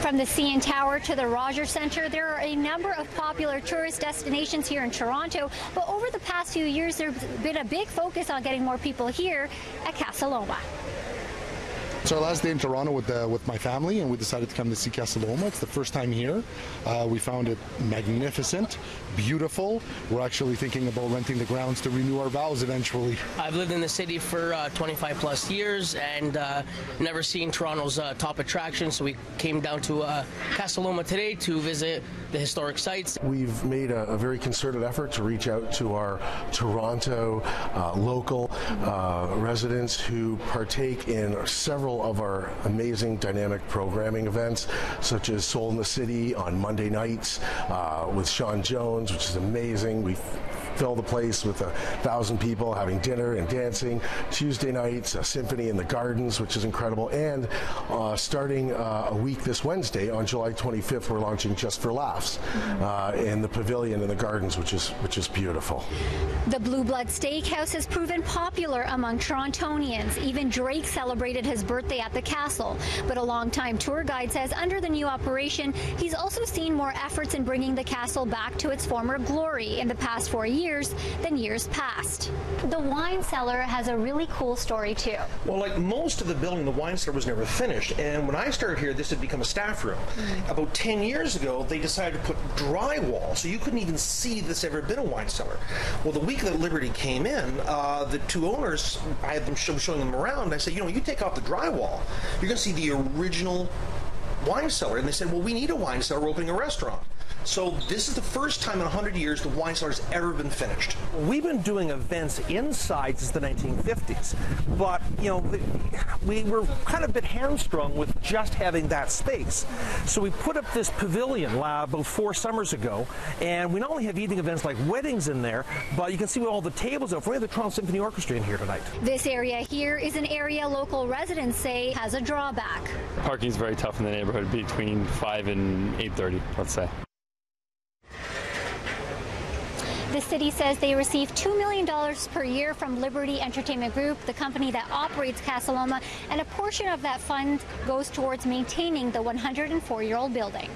From the CN Tower to the Rogers Centre, there are a number of popular tourist destinations here in Toronto, but over the past few years there's been a big focus on getting more people here at Casa Loma. It's our last day in Toronto with my family, and we decided to come to see Casa Loma. It's the first time here. We found it magnificent, beautiful. We're actually thinking about renting the grounds to renew our vows eventually. I've lived in the city for 25 plus years and never seen Toronto's top attraction, so we came down to Casa Loma today to visit the historic sites. We've made a very concerted effort to reach out to our Toronto local residents who partake in several of our amazing dynamic programming events, such as Soul in the City on Monday nights with Sean Jones, which is amazing. We fill the place with 1,000 people having dinner and dancing. Tuesday nights, a symphony in the gardens, which is incredible. And starting a week this Wednesday, on July 25th, we're launching Just for Laughs in the Pavilion in the gardens, which is beautiful. The Blue Blood Steakhouse has proven popular among Torontonians. Even Drake celebrated his birthday at the castle. But a longtime tour guide says under the new operation, he's also seen more efforts in bringing the castle back to its former glory in the past 4 years than years past. The wine cellar has a really cool story too. Well, like most of the building, the wine cellar was never finished, and when I started here, this had become a staff room. About 10 years ago, they decided to put drywall, so you couldn't even see this ever been a wine cellar. Well, the week that Liberty came in, the two owners, I had them showing them around. I said, you know, you take off the drywall, you're going to see the original wine cellar. And they said, well, we need a wine cellar. We're opening a restaurant. So this is the first time in 100 years the wine cellar's ever been finished. We've been doing events inside since the 1950s, but you know, we were kind of a bit hamstrung with just having that space. So we put up this Pavilion Lab about 4 summers ago, and we not only have evening events like weddings in there, but you can see all the tables out. We have the Toronto Symphony Orchestra in here tonight. This area here is an area local residents say has a drawback. Parking is very tough in the neighborhood between 5 and 8:30, let's say. The city says they receive $2 million per year from Liberty Entertainment Group, the company that operates Casa Loma, and a portion of that fund goes towards maintaining the 104-year-old building.